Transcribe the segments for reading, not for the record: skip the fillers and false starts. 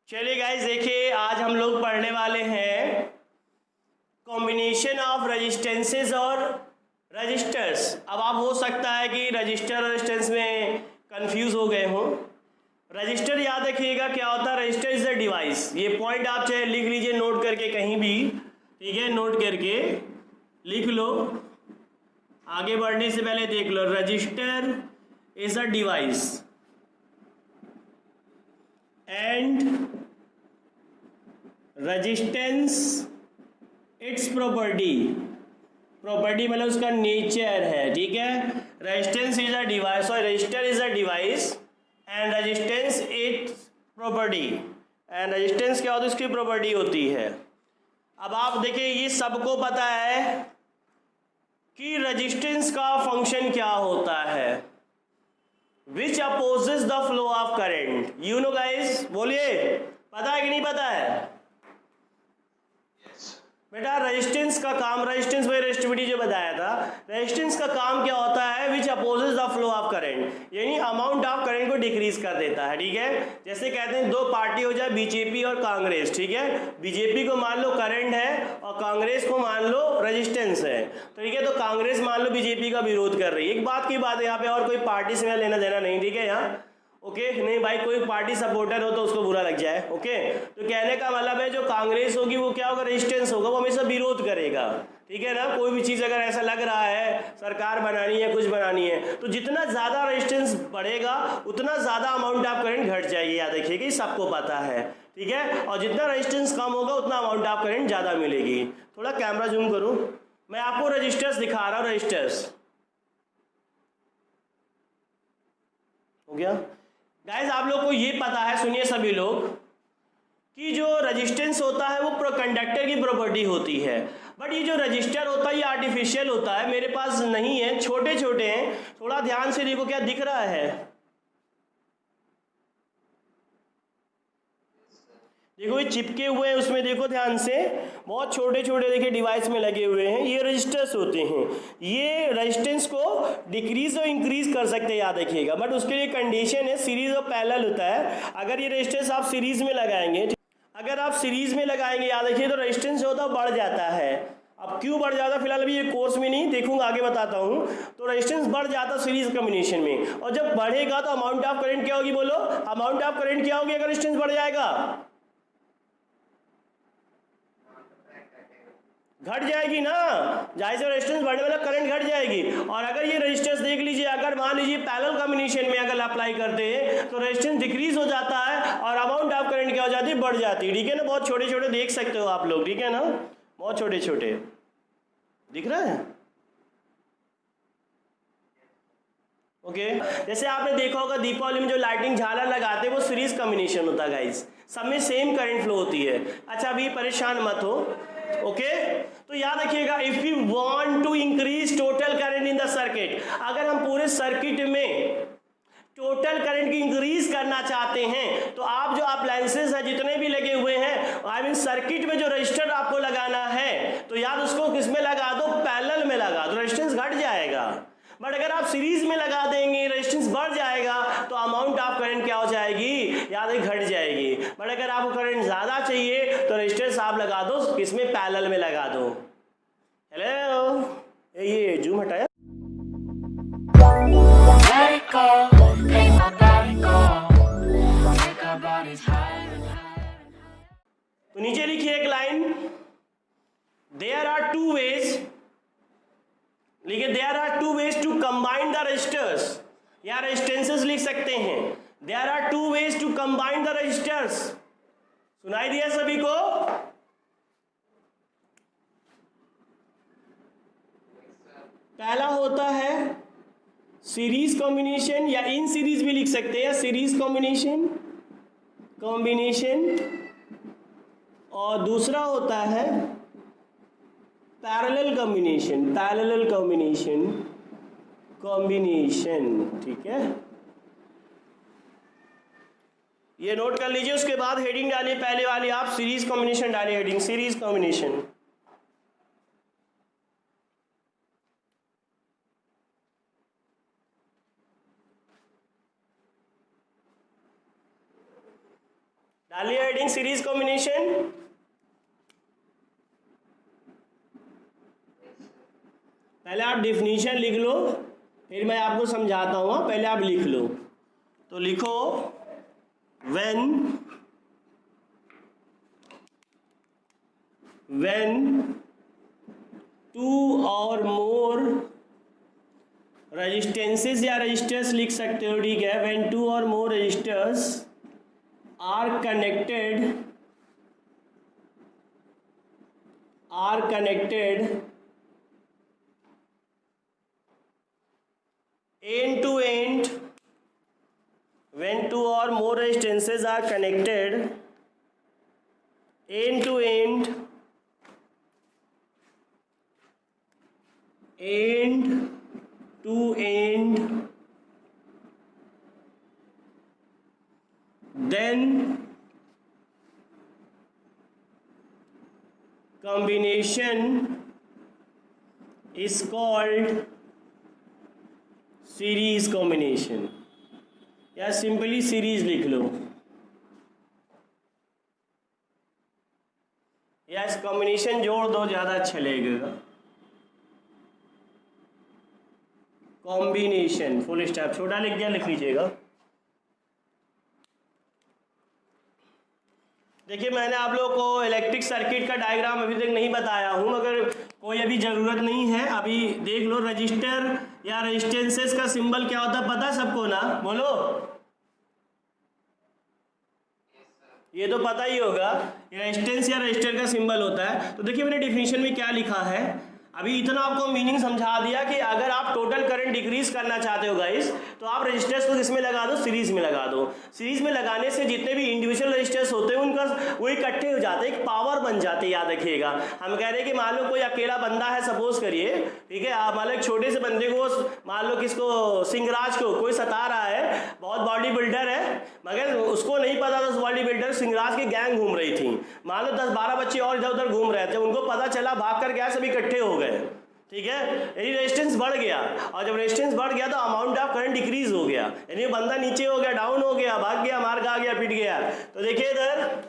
चलिए गाइस, देखिए आज हम लोग पढ़ने वाले हैं कॉम्बिनेशन ऑफ रेजिस्टेंसेस और रजिस्टर्स। अब आप हो सकता है कि रजिस्टर और रेजिस्टेंस में कंफ्यूज हो गए हों। रजिस्टर याद रखिएगा क्या होता है। Register is a device. ये पॉइंट आप चाहे लिख लीजिए नोट करके कहीं भी, ठीक है, नोट करके लिख लो। आगे बढ़ने से पहले देख लो, resistor is a device and resistance it's property. Property मतलब उसका नेचर है, ठीक है। रेजिस्टेंस इज अ डिवाइस और resistor is a device and resistance it's property. And resistance क्या होती है, उसकी प्रॉपर्टी होती है। अब आप देखिए, ये सबको पता है कि रेजिस्टेंस का फंक्शन क्या होता है, which opposes the flow of current. You know guys, बोलिए, पता है कि नहीं पता है? बेटा रेजिस्टेंस का काम, रेजिस्टेंस वही रेजिस्टिविटी जो बताया था, रेजिस्टेंस का काम क्या होता है, which opposes the flow of current, यानी अमाउंट ऑफ करंट को डिक्रीज कर देता है, ठीक है। जैसे कहते हैं दो पार्टी हो जाए, बीजेपी और कांग्रेस, ठीक है। बीजेपी को मान लो करंट है और कांग्रेस को मान लो रेजिस्टेंस है, ठीक है। तो कांग्रेस मान लो बीजेपी का विरोध कर रही है। एक बात की बात है यहाँ पे, और कोई पार्टी से लेना देना नहीं, ठीक है। यहाँ ओके नहीं भाई, कोई पार्टी सपोर्टर हो तो उसको बुरा लग जाए। ओके, तो कहने का मतलब है जो कांग्रेस होगी वो क्या होगा, रेजिस्टेंस होगा, वो हमेशा विरोध करेगा, ठीक है ना। कोई भी चीज़ अगर ऐसा लग रहा है सरकार बनानी है, कुछ बनानी है, तो जितना ज़्यादा रेजिस्टेंस बढ़ेगा उतना ज़्यादा अमाउंट ऑफ करंट घट जाएगी। याद रखिए कि सबको पता है, ठीक है। और जितना रेजिस्टेंस कम होगा उतना अमाउंट ऑफ करंट ज़्यादा मिलेगी। थोड़ा कैमरा जूम करूँ, मैं आपको रजिस्टर्स दिखा रहा हूँ। रजिस्टर्स हो गया गाइस। आप लोग को ये पता है, सुनिए सभी लोग, कि जो रेजिस्टेंस होता है वो कंडक्टर की प्रॉपर्टी होती है। बट ये जो रजिस्टर होता है ये आर्टिफिशियल होता है, मेरे पास नहीं है, छोटे छोटे हैं। थोड़ा ध्यान से देखो, क्या दिख रहा है? देखो ये चिपके हुए हैं उसमें, देखो ध्यान से, बहुत छोटे छोटे देखिए डिवाइस में लगे हुए हैं। ये रजिस्टर्स होते हैं। ये रेजिस्टेंस को डिक्रीज और इंक्रीज कर सकते हैं, याद रखिएगा। बट उसके लिए कंडीशन है, सीरीज और पैरेलल होता है। अगर ये रेजिस्टेंस आप सीरीज में लगाएंगे, अगर आप सीरीज में लगाएंगे, याद रखिए, तो रेजिस्टेंस जो होता है बढ़ जाता है। अब क्यों बढ़ जाता है फिलहाल अभी ये कोर्स में नहीं देखूंगा, आगे बताता हूँ। तो रेजिस्टेंस बढ़ जाता सीरीज कॉम्बिनेशन में, और जब बढ़ेगा तो अमाउंट ऑफ करंट क्या होगी, बोलो। अमाउंट ऑफ करंट क्या होगी अगर रेजिस्टेंस बढ़ जाएगा? घट जाएगी ना। जाहिर से रेजिस्टेंस बढ़ने वाला करंट घट जाएगी। और अगर ये रेजिस्टेंस देख लीजिए, अगर मान लीजिए पैरेलल कॉम्बिनेशन में अगर अप्लाई करते हैं तो रेजिस्टेंस डिक्रीज हो जाता है और अमाउंट ऑफ करंट क्या हो जाती है, बढ़ जाती है, ठीक है ना। बहुत छोटे छोटे देख सकते हो आप लोग, ठीक है ना, बहुत छोटे छोटे दिख रहा है। ओके जैसे आपने देखा होगा दीपावली में जो लाइटिंग झालर लगाते हैं वो सीरीज कॉम्बिनेशन होता है गाइस, सब में सेम करंट फ्लो होती है। अच्छा अभी परेशान मत हो। ओके तो याद रखिएगा, if you want to increase total current in the circuit, अगर हम पूरे सर्किट में टोटल करंट की इंक्रीज करना चाहते हैं तो आप जो अप्लायंसेस है जितने भी लगे हुए हैं, आई मीन सर्किट में जो रजिस्टर आपको लगाना है, तो याद उसको किस में लगा दो, पैरेलल में लगा दो, रेजिस्टेंस घट जाएगा। बट अगर आप सीरीज में लगा देंगे रेजिस्टेंस बढ़ जाएगा तो अमाउंट ऑफ करंट क्या हो जाएगी, याद है, घट जाएगी। बट अगर आपको करंट ज्यादा चाहिए तो रेजिस्टेंस आप लगा दो किसमें, पैरेलल में लगा दो। हेलो, ये जूम हटाया। तो नीचे लिखिए एक line, there are two ways, लिखिए there are two ways to combine the resistors, या रेजिस्टेंसेस लिख सकते हैं। There are two ways to combine the resistors. सुनाई दिया सभी को? पहला होता है सीरीज कॉम्बिनेशन, या इन सीरीज भी लिख सकते हैं, सीरीज कॉम्बिनेशन और दूसरा होता है पैरेलल कॉम्बिनेशन, ठीक है। ये नोट कर लीजिए। उसके बाद हेडिंग डालिए, पहले वाली आप सीरीज कॉम्बिनेशन डालिए, हेडिंग सीरीज कॉम्बिनेशन। डाल लिया हेडिंग सीरीज कॉम्बिनेशन। पहले आप डिफिनीशन लिख लो, फिर मैं आपको समझाता हूँ। पहले आप लिख लो, तो लिखो when two or more resistances या रजिस्टर्स लिख सकते हो, ठीक है। when two or more resistors are connected end to end, when two or more resistances are connected end to end then combination is called series combination, या simply series लिख लो, या इस कॉम्बिनेशन जोड़ दो, ज़्यादा अच्छा लगेगा। कॉम्बिनेशन फुल स्टॉप छोटा लिख दिया, लिख लीजिएगा। देखिए मैंने आप लोगों को इलेक्ट्रिक सर्किट का डायग्राम अभी तक नहीं बताया हूँ, मगर कोई अभी ज़रूरत नहीं है, अभी देख लो। रजिस्टर या रेजिस्टेंसेस का सिंबल क्या होता है पता सबको ना, बोलो। ये तो पता ही होगा, रेजिस्टेंस या रजिस्टर का सिंबल होता है। तो देखिए मैंने डिफिनीशन में क्या लिखा है, अभी इतना आपको मीनिंग समझा दिया कि अगर आप टोटल करंट डिक्रीज करना चाहते हो गाइस, तो आप रजिस्टर्स को किसमें लगा दो, सीरीज में लगा दो। सीरीज में लगाने से जितने भी इंडिविजुअल रजिस्टर्स होते हैं उनका वो इकट्ठे हो जाते हैं, एक पावर बन जाती है। याद रखिएगा, हम कह रहे हैं कि मान लो कोई अकेला बंदा है, सपोज करिए, ठीक है। आप मान लो एक छोटे से बंदे को, मान लो किसको, सिंगराज को कोई सता रहा है, बहुत बॉडी बिल्डर है, मगर उसको नहीं पता था उस बॉडी बिल्डर सिंगराज की गैंग घूम रही थी। मान लो 10-12 बच्चे और इधर उधर घूम रहे थे, उनको पता चला, भाग कर गया, सभी इकट्ठे हो गए, ठीक है। यानी रेजिस्टेंस बढ़ गया, और जब रेजिस्टेंस बढ़ गया तो अमाउंट ऑफ करंट डिक्रीज हो गया, यानी बंदा नीचे हो गया, डाउन हो गया, भाग गया, मार खा गया, पिट गया। तो देखिए इधर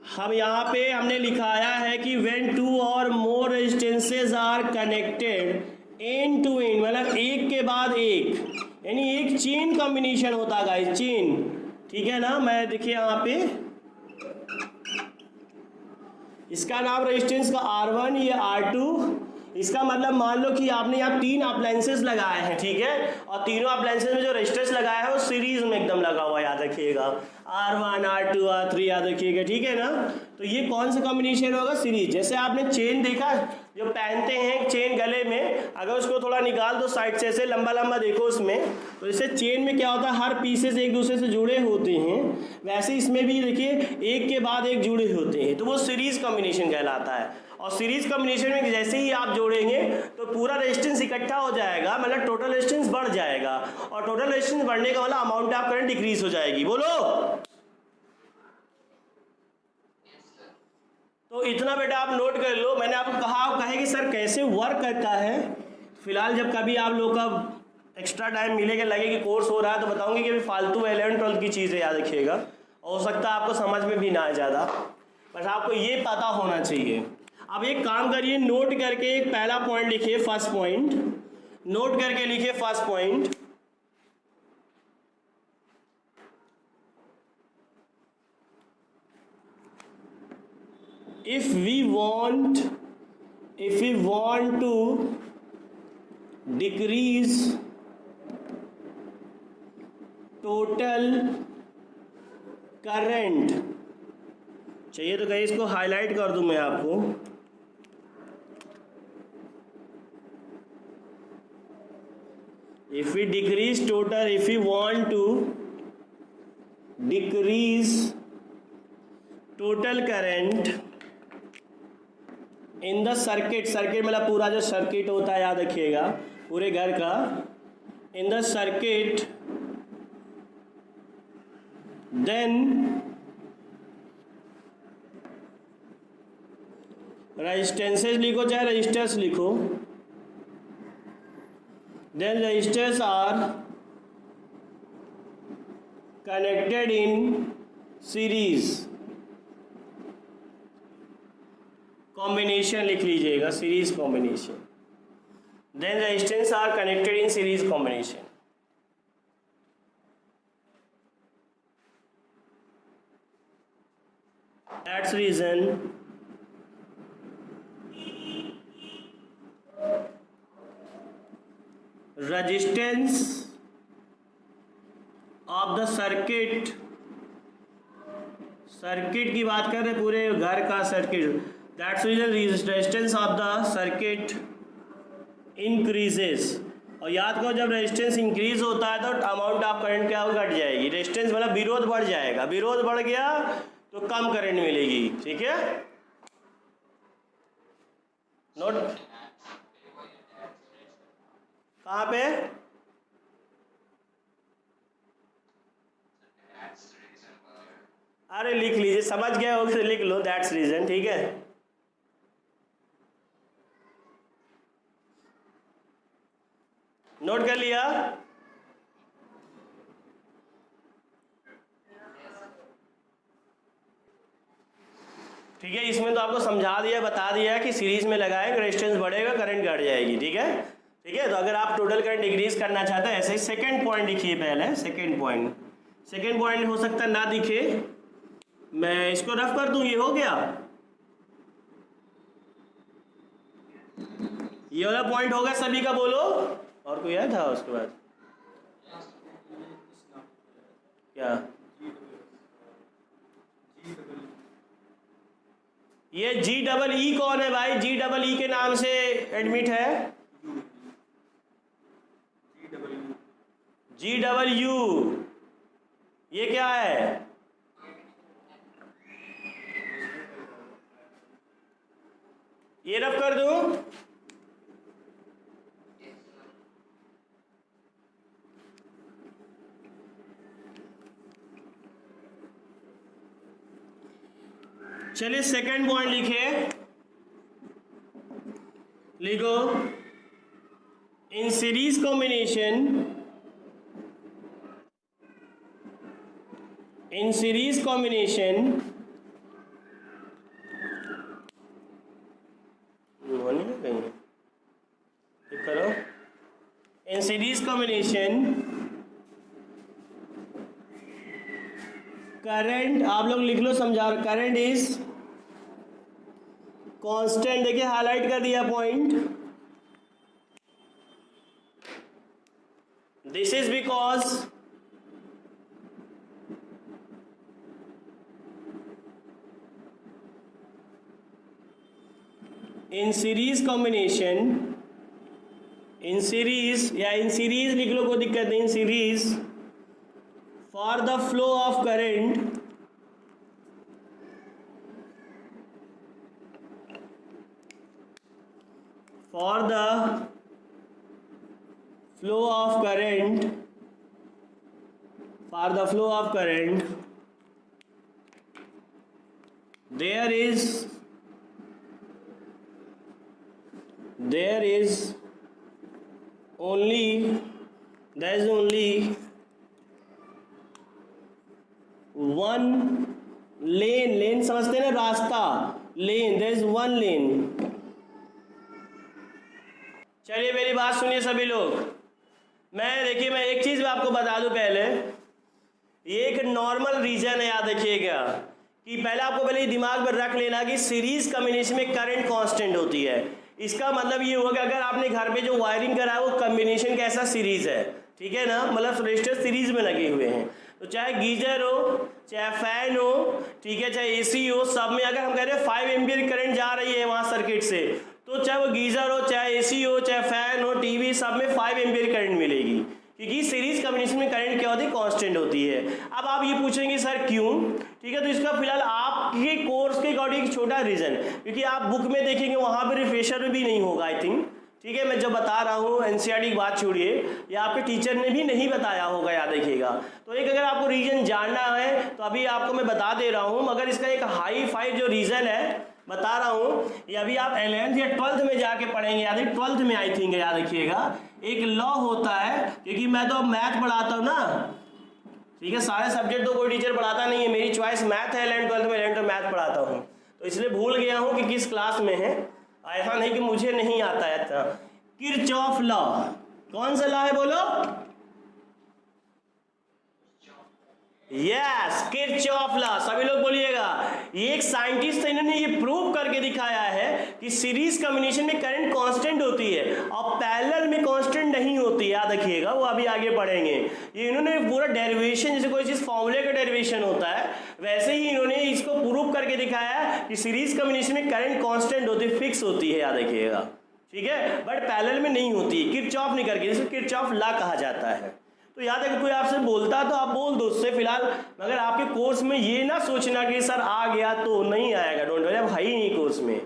हम यहाँ पे हमने लिखाया है कि when two or more resistances are connected end to end, मतलब एक के बाद एक, यानी एक चेन कॉम्बिनेशन होता है गाइस, चेन, ठीक है ना। मैं देखिए यहाँ पे इसका नाम रेजिस्टेंस का R1, ये R2, इसका मतलब मान लो कि आपने यहाँ 3 अप्लायंसेस लगाए हैं, ठीक है, और तीनों अप्लायंसेस में जो रेजिस्टेंस लगाया है वो सीरीज में एकदम लगा हुआ, याद रखिएगा। R1, R2, R3 याद रखिएगा, ठीक है ना। तो ये कौन सा कॉम्बिनेशन होगा, सीरीज। जैसे आपने चेन देखा, जो पहनते हैं चेन गले में, अगर उसको थोड़ा निकाल दो साइड से, ऐसे लंबा लंबा देखो उसमें, तो जैसे चेन में क्या होता है, हर पीसेस एक दूसरे से जुड़े होते हैं, वैसे इसमें भी देखिए एक के बाद एक जुड़े होते हैं, तो वो सीरीज कॉम्बिनेशन कहलाता है। और सीरीज कॉम्बिनेशन में जैसे ही आप जोड़ेंगे तो पूरा रेजिस्टेंस इकट्ठा हो जाएगा, मतलब टोटल रेजिस्टेंस बढ़ जाएगा, और टोटल रेजिस्टेंस बढ़ने का मतलब अमाउंट ऑफ करंट डिक्रीज हो जाएगी, बोलो। तो इतना बेटा आप नोट कर लो। मैंने आपको कहा, आप कहे कि सर कैसे वर्क करता है, फिलहाल जब कभी आप लोग का एक्स्ट्रा टाइम मिलेगा, लगे कि कोर्स हो रहा है, तो बताऊंगी कि फालतू 11-12 की चीज़ें, याद रखिएगा। हो सकता है आपको समझ में भी ना आए ज़्यादा, बस आपको ये पता होना चाहिए। अब एक काम करिए, नोट करके एक पहला पॉइंट लिखिए, फर्स्ट पॉइंट नोट करके लिखिए, first point, if we want to decrease total current, चाहिए तो कहीं इसको हाईलाइट कर दूं मैं आपको, if we want to decrease total current in the circuit, circuit मतलब पूरा जो सर्किट होता है, याद रखिएगा, पूरे घर का, in the circuit, then resistances लिखो चाहे रजिस्टर्स लिखो, then resistors are connected in series, combination लिख लीजिएगा, series combination. Then resistance are connected in series combination. That's reason resistance of the circuit की बात कर रहे हैं, पूरे घर का circuit. That's reason resistance of the circuit increases. और याद करो जब रेजिस्टेंस इंक्रीज होता है तो अमाउंट ऑफ करंट क्या घट जाएगी. रेजिस्टेंस मतलब विरोध बढ़ जाएगा, विरोध बढ़ गया तो कम करंट मिलेगी. ठीक है, नोट कहाँ पे? अरे लिख लीजिए, समझ गए हो तो लिख लो, दैट्स रीजन. ठीक है, नोट कर लिया. ठीक है, इसमें तो आपको समझा दिया, बता दिया कि सीरीज में लगाएंगे रेजिस्टेंस बढ़ेगा, करंट घट जाएगी. ठीक है, ठीक है. तो अगर आप टोटल करंट डिक्रीज करना चाहते हैं, ऐसे ही सेकंड पॉइंट लिखिए पहले. सेकंड पॉइंट हो सकता है ना दिखे, मैं इसको रफ कर दूं. ये हो गया, ये वाला पॉइंट हो गया सभी का. बोलो, और कोई आया था उसके बाद? क्या ये GEE कौन है भाई? GEE के नाम से एडमिट है. GW ये क्या है? ये रफ कर दूं. चलिए सेकंड पॉइंट लिखिए, लिखो. इन सीरीज कॉम्बिनेशन, करो. इन सीरीज कॉम्बिनेशन करंट, आप लोग लिख लो, समझा. Current is constant. देखिए हाईलाइट कर दिया point. This is because in series combination, in series या इन सीरीज लिख लो, कोई दिक्कत नहीं. In series for the flow of current, for the flow of current, there is only one lane समझते हैं ना, रास्ता, lane. There is one lane. चलिए मेरी बात सुनिए सभी लोग. देखिए मैं एक चीज आपको बता दूं पहले. ये एक नॉर्मल रीजन है, याद रखिएगा कि पहले आपको पहले दिमाग में रख लेना कि सीरीज कॉम्बिनेशन में करंट कांस्टेंट होती है. इसका मतलब ये होगा कि अगर आपने घर पे जो वायरिंग करा है वो कॉम्बिनेशन कैसा सीरीज है. ठीक है ना, मतलब रेजिस्टर सीरीज में लगे हुए हैं. तो चाहे गीजर हो, चाहे फैन हो, ठीक है, चाहे एसी हो, सब में अगर हम कह रहे हैं 5 एम्पीयर करंट जा रही है वहाँ सर्किट से, तो चाहे वो गीजर हो, चाहे एसी हो, चाहे फैन हो, टीवी, सब में 5 एम्पीयर करंट मिलेगी. क्योंकि सीरीज कॉम्बिनेशन में करंट क्या होती है? कांस्टेंट होती है. अब आप ये पूछेंगे सर क्यों? ठीक है, तो इसका फिलहाल आपके कोर्स के अकॉर्डिंग एक छोटा रीजन, क्योंकि आप बुक में देखेंगे वहाँ पर रिफ्रेशर में भी नहीं होगा आई थिंक. ठीक है, मैं जब बता रहा हूँ एनसीईआरटी की बात छोड़िए, या आपके टीचर ने भी नहीं बताया होगा, याद रखिएगा. तो एक अगर आपको रीजन जानना है तो अभी आपको मैं बता दे रहा हूँ, मगर इसका एक हाई फाई जो रीजन है बता रहा हूँ, ये अभी आप 11th या 12th में जाके पढ़ेंगे. याद है 12th में आई थिंक, याद रखिएगा. एक लॉ होता है, क्योंकि मैं तो मैथ पढ़ाता हूँ ना, ठीक है, सारे सब्जेक्ट तो कोई टीचर पढ़ाता नहीं है, मेरी चॉइस मैथ है, 11th-12th में 11th मैथ पढ़ाता हूँ, तो इसलिए भूल गया हूँ कि किस क्लास में है। ऐसा नहीं कि मुझे नहीं आता है। किरचॉफ लॉ, कौन सा लॉ है बोलो? यस, किरचॉफ लॉ, सभी लोग बोलिएगा। ये एक साइंटिस्ट है, इन्होंने ये प्रूव करके दिखाया है कि सीरीज कॉम्बिनेशन में करंट कांस्टेंट होती है और पैरेलल में कांस्टेंट नहीं होती, याद रखिएगा, वो अभी आगे पढ़ेंगे। ये इन्होंने पूरा डेरिवेशन, जैसे कोई चीज फॉर्मूले का डेरिवेशन होता है वैसे ही इन्होंने इसको प्रूव करके दिखाया कि सीरीज कॉम्बिनेशन में करंट कांस्टेंट होती है, फिक्स होती है, याद रखिएगा, ठीक है, बट पैरेलल में नहीं होती, किरचॉफ नहीं करके, जिसको किरचॉफ लॉ कहा जाता है। तो याद है कि कोई आपसे बोलता तो आप बोल दो उससे फिलहाल, मगर आपके कोर्स में ये ना सोचना कि सर आ गया तो नहीं आएगा, डोंट वरी, अब है ही नहीं कोर्स में,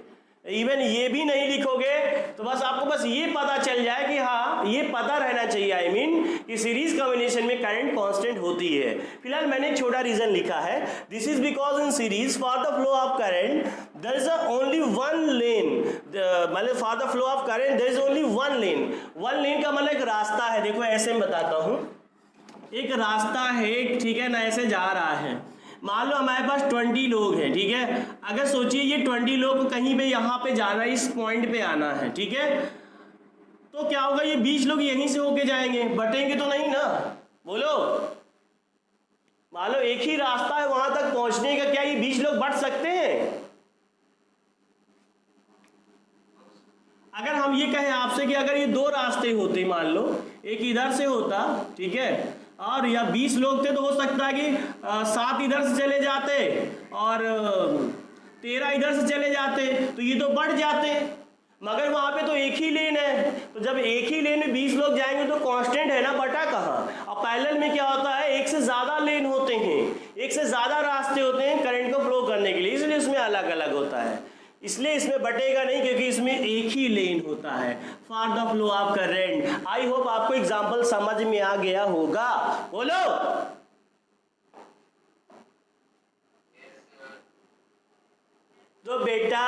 इवन ये भी नहीं लिखोगे तो बस आपको बस ये पता चल जाए कि हाँ ये पता रहना चाहिए, आई मीन कि सीरीज कॉम्बिनेशन में करंट कांस्टेंट होती है। फिलहाल मैंने एक छोटा रीजन लिखा है, this is because in series for the flow of current there is only one lane, मतलब for the flow of current there is only one lane. One lane का मतलब एक रास्ता है, देखो ऐसे मैं बताता हूँ, एक रास्ता है, ठीक है ना, ऐसे जा रहा है, मान लो हमारे पास 20 लोग हैं, ठीक है, अगर सोचिए ये 20 लोग को कहीं पे यहाँ पे जाना है, इस पॉइंट पे आना है, ठीक है, तो क्या होगा, ये 20 लोग यहीं से होके जाएंगे, बटेंगे तो नहीं ना, बोलो, मान लो एक ही रास्ता है वहां तक पहुंचने का, क्या ये 20 लोग बट सकते हैं? अगर हम ये कहें आपसे कि अगर ये दो रास्ते होते, मान लो एक इधर से होता, ठीक है, और या 20 लोग थे तो हो सकता है कि 7 इधर से चले जाते और 13 इधर से चले जाते, तो ये तो बढ़ जाते, मगर वहां पे तो एक ही लेन है, तो जब एक ही लेन में 20 लोग जाएंगे तो कांस्टेंट है ना, बटा कहाँ। और पैरेलल में क्या होता है, एक से ज्यादा लेन होते हैं, एक से ज्यादा रास्ते होते हैं करंट को फ्लो करने के लिए, इसलिए इसमें अलग अलग होता है, इसलिए इसमें बटेगा नहीं क्योंकि इसमें एक ही लेन होता है for the flow of current. I hope आपको एग्जांपल समझ में आ गया होगा, बोलो। तो बेटा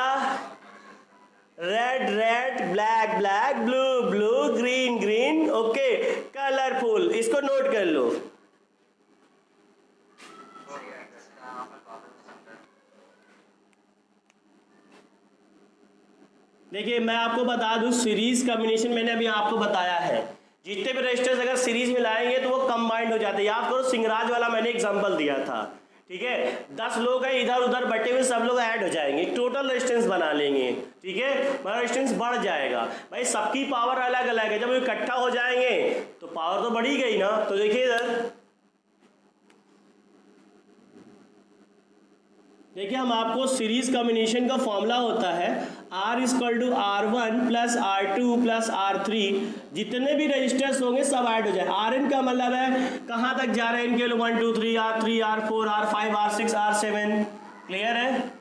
red red, black black, blue blue, green green, okay, colourful, इसको नोट कर लो। देखिए मैं आपको बता दूं, सीरीज कॉम्बिनेशन मैंने अभी आपको बताया है, जितने भी रजिस्टर्स अगर सीरीज में लाएंगे तो वो कंबाइंड हो जाते हैं। याद करो सिंगराज वाला मैंने एग्जांपल दिया था, ठीक है, 10 लोग हैं इधर उधर बटे हुए, सब लोग ऐड हो जाएंगे, टोटल रेजिस्टेंस बना लेंगे, ठीक है, हमारा रेजिस्टेंस बढ़ जाएगा। भाई सबकी पावर अलग अलग है, जब वो इकट्ठा हो जाएंगे तो पावर तो बढ़ी गई ना। तो देखिए इधर, देखिए हम आपको सीरीज कॉम्बिनेशन का फॉर्मूला होता है R = R1 + R2 + R3, जितने भी रजिस्टर्स होंगे सब ऐड हो जाए। Rn का मतलब है कहाँ तक जा रहे हैं इनके लोग, 1 2 3 R3 R4 R5 R6 R7, clear है।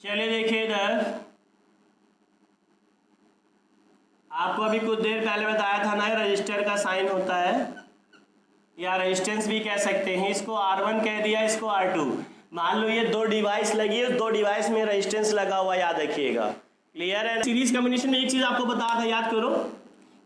चलिए देखिए इधर, आपको अभी कुछ देर पहले बताया था ना, रजिस्टर का साइन होता है या रेजिस्टेंस भी कह सकते हैं, इसको R1 कह दिया, इसको R2। मान लो ये दो डिवाइस लगी है, दो डिवाइस में रेजिस्टेंस लगा हुआ, याद रखिएगा, क्लियर है। सीरीज कॉम्बिनेशन में एक चीज आपको बता था, याद करो,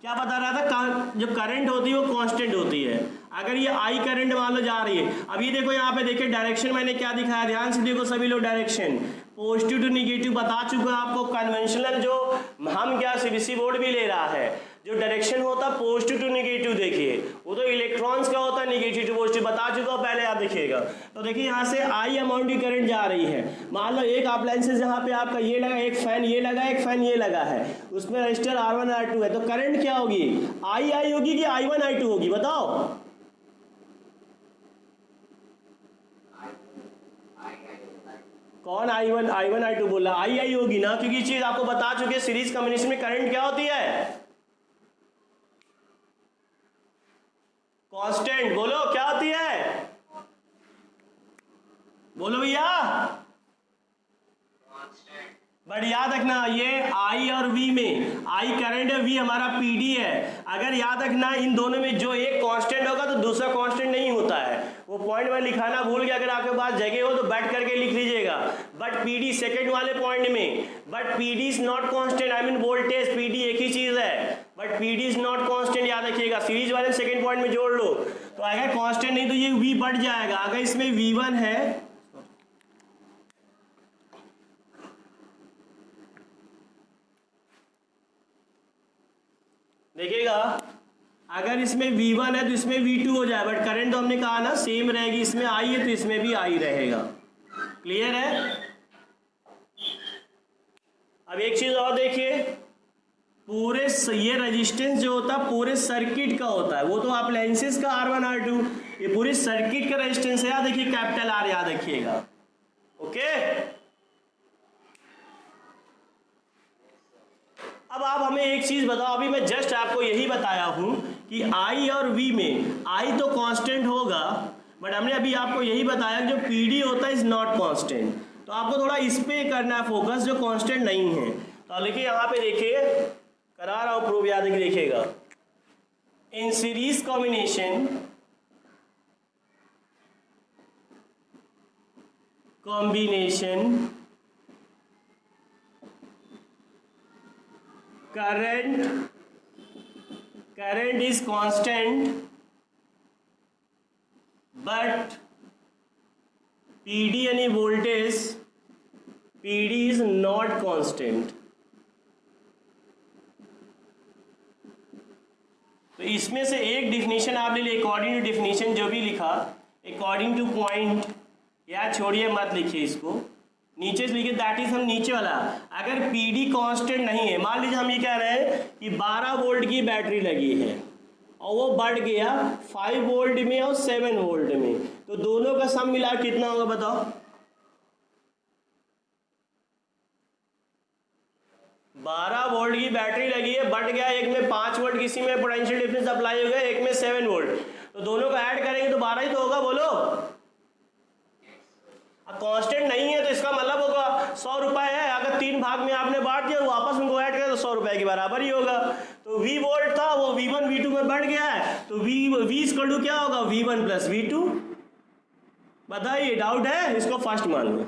क्या बता रहा था, जब करंट होती है वो कांस्टेंट होती है। अगर ये आई करंट मान लो जा रही है, अभी देखो यहाँ पे देखिए डायरेक्शन मैंने क्या दिखाया, ध्यान से देखो सभी लोग, डायरेक्शन पॉजिटिव टू नेगेटिव बता चुका आपको। कन्वेंशनल जो हम क्या सीबीएसई बोर्ड भी ले रहा है, जो डायरेक्शन होता है पॉजिटिव टू नेगेटिव, देखिए वो तो इलेक्ट्रॉन्स का होता है, नेगेटिव टू पॉजिटिव बता चुका हूं पहले, आप देखिएगा। तो देखिए यहाँ से आई अमाउंट की करंट जा रही है, मान लो एक अप्लायंसेस जहाँ पे आपका ये लगा, एक फैन ये लगा, एक फैन ये लगा है, उसमें रजिस्टर R1 R2 है, तो करंट क्या होगी, आई होगी कि I1 I2 होगी, बताओ। कौन I1 I2 बोला, आई होगी ना, क्योंकि ये चीज आपको बता चुके सीरीज कॉम्बिनेशन में करंट क्या होती है, कांस्टेंट। बोलो क्या होती है, बोलो भैया। बट याद रखना ये I और V में, I करंट है, V हमारा PD है। अगर याद रखना इन दोनों में जो एक कांस्टेंट होगा तो दूसरा कांस्टेंट नहीं होता है, वो पॉइंट में लिखाना भूल गया, अगर आपके पास जगह हो तो बैठ करके लिख लीजिएगा। बट पीडी सेकंड वाले पॉइंट में, but PD is not constant, I mean voltage PD एक ही चीज है, but PD is not constant, याद रखिएगा। सीरीज वाले सेकंड पॉइंट में जोड़ लो तो अगर कांस्टेंट नहीं तो ये v बढ़ जाएगा। अगर इसमें v1 है, देखिएगा अगर इसमें v1 है तो इसमें v2 हो जाए, बट करंट तो हमने कहा ना सेम रहेगी, इसमें I है तो इसमें भी I रहेगा। क्लियर है? अब एक चीज और देखिए, पूरे ये रेजिस्टेंस जो होता है पूरे सर्किट का होता है, वो तो अप्लायंसेस का R1 R2, ये पूरी सर्किट का रेजिस्टेंस है, याद देखिए कैपिटल R याद रखिएगा। ओके, अब आप हमें एक चीज बताओ, अभी मैं जस्ट आपको यही बताया हूं कि I और V में I तो कांस्टेंट होगा, बट हमने अभी आपको यही बताया जो PD होता है इज नॉट कांस्टेंट, तो आपको थोड़ा इस पे करना है फोकस जो कांस्टेंट नहीं है। तो देखिए यहाँ पे देखिए करा रहा हूं प्रूफ, याद देखिएगा। In series combination current is constant but PD यानी voltage PD is not constant। तो इसमें से एक डिफिनीशन आप ले लीजिए, अकॉर्डिंग टू डिफिनीशन जो भी लिखा, अकॉर्डिंग टू पॉइंट, या छोड़िए मत लिखिए, इसको नीचे से लिखिए, दैट इज हम नीचे वाला। अगर पीडी कांस्टेंट नहीं है, मान लीजिए हम ये कह रहे हैं कि 12 वोल्ट की बैटरी लगी है और वो बढ़ गया 5 वोल्ट में और 7 वोल्ट में, तो दोनों का सम मिला कितना होगा बताओ? 12 वोल्ट की बैटरी लगी है, बढ़ गया, एक में 5 वोल्ट किसी में पोटेंशियल डिफरेंस अप्लाई हो गया, एक में 7 वोल्ट, तो दोनों को ऐड करेंगे तो 12 ही तो होगा, बोलो। कांस्टेंट नहीं है तो इसका मतलब होगा 100 रुपए है, अगर 3 भाग में आपने बांट दिया वापस उनको ऐड करें तो 100 रुपए के बराबर ही होगा। तो V वोल्ट था वो V1 V2 में बढ़ गया है, तो V इक्वल टू क्या होगा? V1 plus V2। बताइए, डाउट है? इसको फर्स्ट मान लो।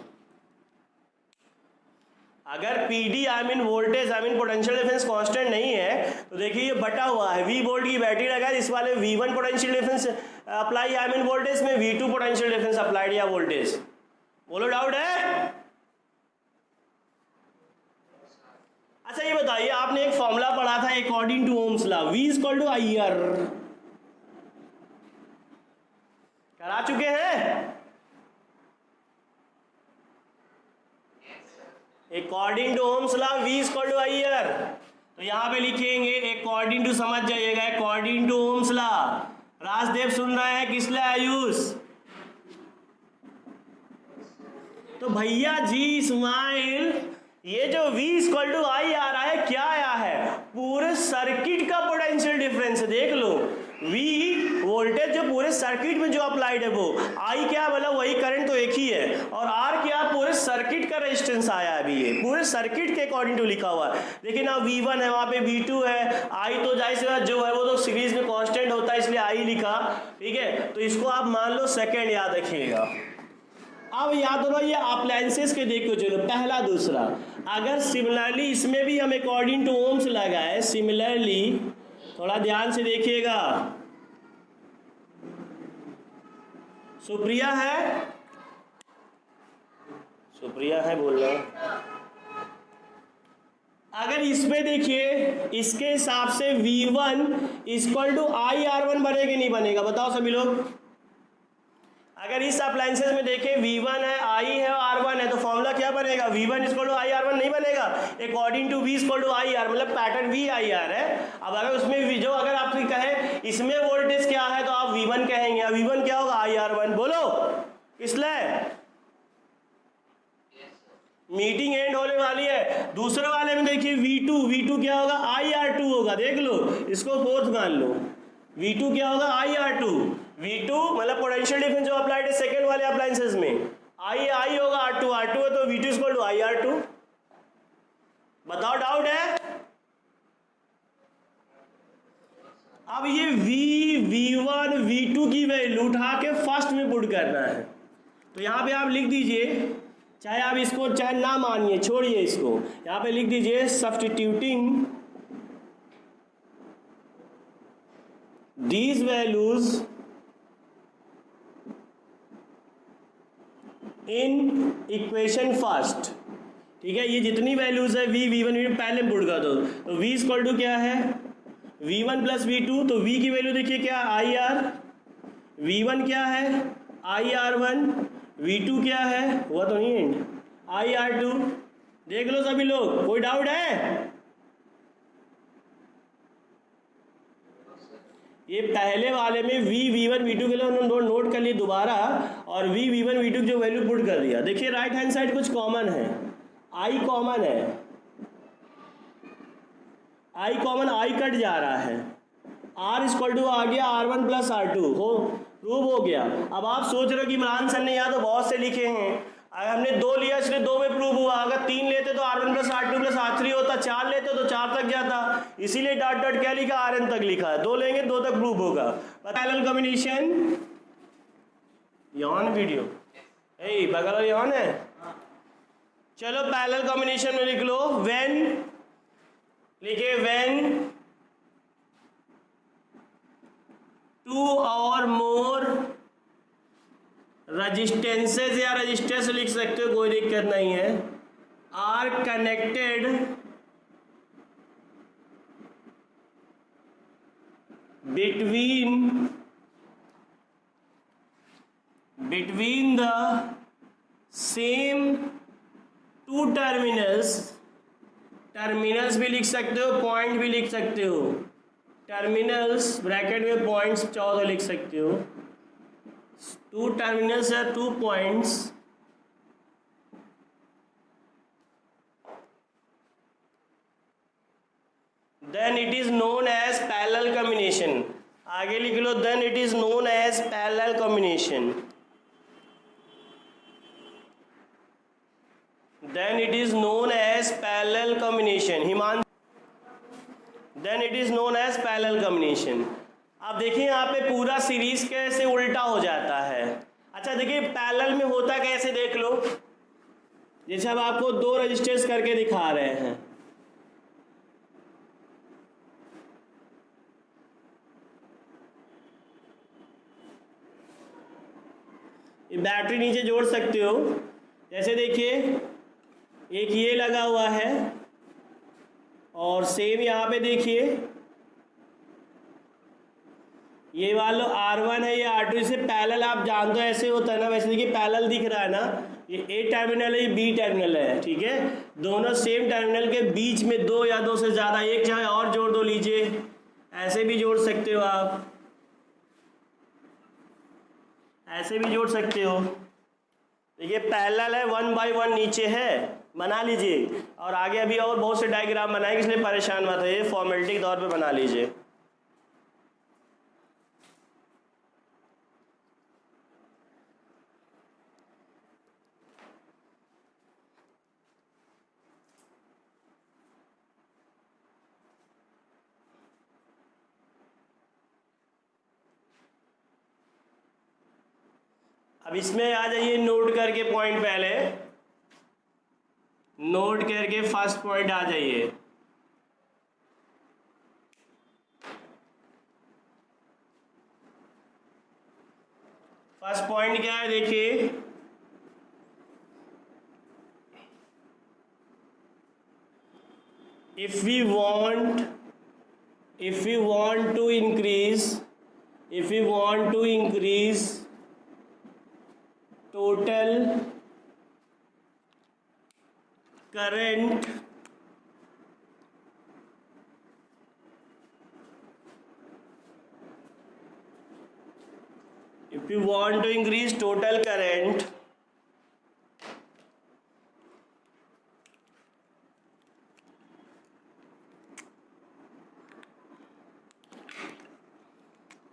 अगर PD I mean voltage I mean potential difference constant नहीं है तो देखिए ये बटा हुआ है, V वोल्ट की बैटरी लगा है, इस वाले V1 potential difference apply I mean voltage में V2 पोटेंशियल डिफरेंस अप्लाइड या वोल्टेज। बोलो, डाउट है? अच्छा ये बताइए, आपने एक फॉर्मूला पढ़ा था according to Ohm's law, V equal to IR, करा चुके हैं? According to Ohm's law V equal to IR, तो यहां पे लिखेंगे अकॉर्डिंग टू, समझ जाइएगा, according to Ohm's law. Rajdev सुन रहे हैं? किस लिए आयुष? तो भैया जी इस्माइल, ये जो V इक्वल टू I आ रहा है क्या आया है? पूरे सर्किट का पोटेंशियल डिफरेंस है, देख लो। V वोल्टेज जो पूरे सर्किट में जो अप्लाइड है वो, I क्या मतलब वही करंट तो एक ही है, और R क्या पूरे सर्किट का रेजिस्टेंस आया है अभी, ये पूरे सर्किट के अकॉर्डिंग टू लिखा हुआ है। देखिए ना, V1 है, वहां पे V2 है, I तो जाहिर सी बात जो है वो तो सीरीज में कांस्टेंट होता है इसलिए I लिखा, ठीक है। तो इसको आप मान लो सेकेंड, याद रखिएगा। अब याद रहो ये अप्लायंसेस के देखो, चलो पहला दूसरा। अगर सिमिलरली इसमें भी हम अकॉर्डिंग टू ओम्स लगाए, सिमिलरली थोड़ा ध्यान से देखिएगा। सुप्रिया है? सुप्रिया है बोल रहा हूं। अगर इसमें देखिए, इसके हिसाब से V1 इक्वल टू IR1 बनेगा नहीं बनेगा? बताओ सभी लोग। अगर इस अप्लायंसेस में देखें V1 है, I है और R1 है, तो फॉर्मूला क्या बनेगा? V1 इक्वल टू IR1 नहीं बनेगा, according to V equal to IR, मतलब पैटर्न VIR है। अब अगर उसमें जो अगर आप कहे इसमें वोल्टेज क्या है तो आप V1 कहेंगे, अब V1 क्या होगा? IR1। बोलो, इसलिए मीटिंग एंड होने वाली है। दूसरे वाले में देखिए V2 क्या होगा? IR2 होगा, देख लो, इसको फोर्थ मान लो। V2 क्या होगा? IR2। V2 मतलब पोटेंशियल डिफरेंस जो अप्लाइड है सेकंड वाले अप्लायंसेस में, I होगा, R2 है, तो V2 इक्वल टू IR2। बताओ, डाउट है? अब ये V1 V2 की वैल्यू उठा के फर्स्ट में पुट करना है। तो यहाँ पे आप लिख दीजिए, चाहे आप इसको चाहे ना मानिए, छोड़िए इसको, यहाँ पे लिख दीजिए substituting these values in equation first. ठीक है, ये जितनी वैल्यूज है V1 V2 पहले पुट कर दो। तो V इक्वल टू क्या है, V1 प्लस V2। तो V की वैल्यू देखिए क्या, IR, V1 क्या है IR1, V2 क्या है, हुआ तो नहीं एंड, IR2। देख लो सभी लोग, कोई डाउट है? ये पहले वाले में V1 V2 के लिए उन्होंने नोट कर लिए दोबारा, और V1 V2 की जो वैल्यू पुट कर दिया। देखिए राइट हैंड साइड कुछ कॉमन है, I कॉमन है, I कॉमन, I कट जा रहा है, R इक्वल टू आ गया R1 प्लस R2, हो प्रूव हो गया। अब आप सोच रहे हो कि इमरान सर ने यहाँ तो बहुत से लिखे हैं, अगर हमने 2 लिया इसलिए 2 में प्रूव हुआ, अगर 3 लेते तो R1 plus R2 plus R3 होता, 4 लेते तो 4 तक जाता, इसीलिए डॉट डॉट क्या लिखा, Rn तक लिखा है। 2 लेंगे 2 तक प्रूव होगा। पैरेलल कॉम्बिनेशन, यौन वीडियो ए बगल यौन है। चलो पैरेलल कॉम्बिनेशन में लिख लो, व्हेन, लिखे व्हेन 2 और मोर रजिस्टेंसेज या रजिस्टर्स लिख सकते हो, कोई दिक्कत नहीं है, are connected between the same 2 terminals भी लिख सकते हो, पॉइंट भी लिख सकते हो, टर्मिनल्स ब्रैकेट में पॉइंट्स 14 लिख सकते हो। 2 टर्मिनल्स है, 2 points, then it is known as parallel combination. आगे लिख लो, then it is known as parallel combination, then it is known as parallel combination. Himan, then it is known as parallel combination. आप देखिए यहाँ पे पूरा सीरीज कैसे उल्टा हो जाता है। अच्छा देखिए पैरेलल में होता कैसे, देख लो, जैसे अब आपको 2 रजिस्टर्स करके दिखा रहे हैं, ये बैटरी नीचे जोड़ सकते हो। जैसे देखिए एक ये लगा हुआ है, और सेम यहाँ पे देखिए ये वाला R1 है, ये R2, इसे पैरेलल आप जानते हो ऐसे होता है ना, वैसे देखिए पैरेलल दिख रहा है ना, ये A टर्मिनल है, ये B टर्मिनल है, ठीक है। दोनों सेम टर्मिनल के बीच में 2 या 2 से ज़्यादा, एक चाहे और जोड़ दो, लीजिए, ऐसे भी जोड़ सकते हो आप, ऐसे भी जोड़ सकते हो। देखिए पैरेलल है, 1 बाई 1 नीचे है, बना लीजिए। और आगे अभी और बहुत से डायग्राम बनाएंगे, इसलिए परेशान मत होइए, फॉर्मेलिटी के तौर पे बना लीजिए। अब इसमें आ जाइए, नोट करके पॉइंट, पहले नोट करके फर्स्ट पॉइंट आ जाइए। फर्स्ट पॉइंट क्या है, देखिए, if we want to increase total current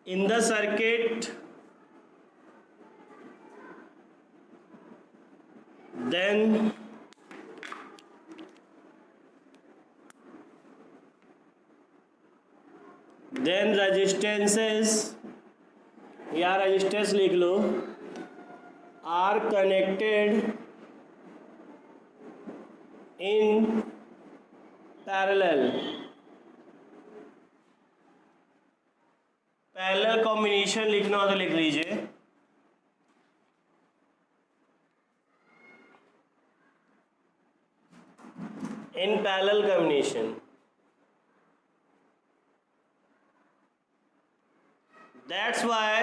in the circuit, then then resistances या रेजिस्टेंस लिख लो are connected in parallel combination लिखना हो तो लिख लीजिए in parallel combination that's why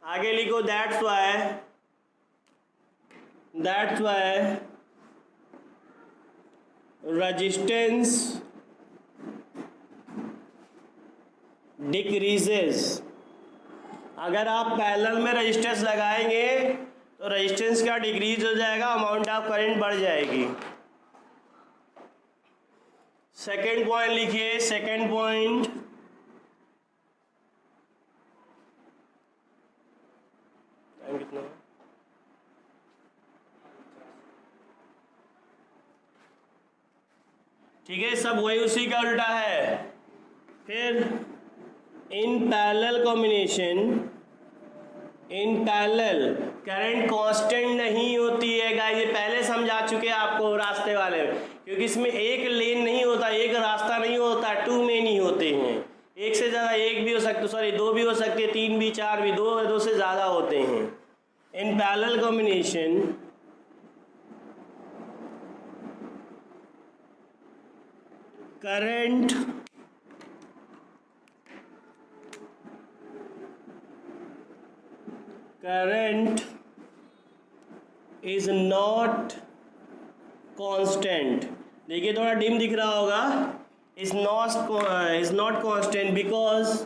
आगे लिखो दैट्स वाई रेजिस्टेंस डिक्रीजेस। अगर आप पैरेलल में रेजिस्टेंस लगाएंगे तो रेजिस्टेंस का डिक्रीज हो जाएगा, अमाउंट ऑफ करंट बढ़ जाएगी। सेकेंड पॉइंट लिखिए, सेकेंड पॉइंट टाइम कितना है? ठीक है, सब वही उसी का उल्टा है। फिर इन parallel combination, in parallel current constant नहीं होती है गाइस, ये पहले समझा चुके हैं आपको रास्ते वाले में, क्योंकि इसमें एक लेन नहीं होता, एक रास्ता नहीं होता, टू में नहीं होते हैं। एक से ज़्यादा, एक भी हो सकते, सॉरी दो भी हो सकते, तीन भी, चार भी, दो से ज़्यादा होते हैं। इन parallel combination current is not constant. देखिए थोड़ा डिम दिख रहा होगा, is not constant because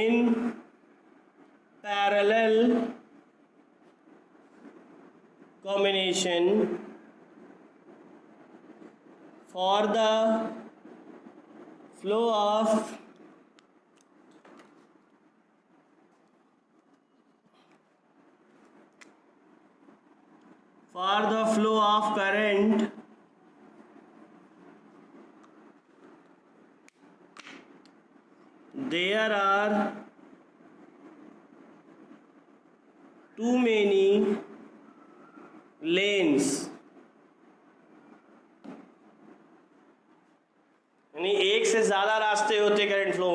in parallel combination for the flow of current there are too many lens, यानी एक से ज़्यादा रास्ते होते करंट फ्लो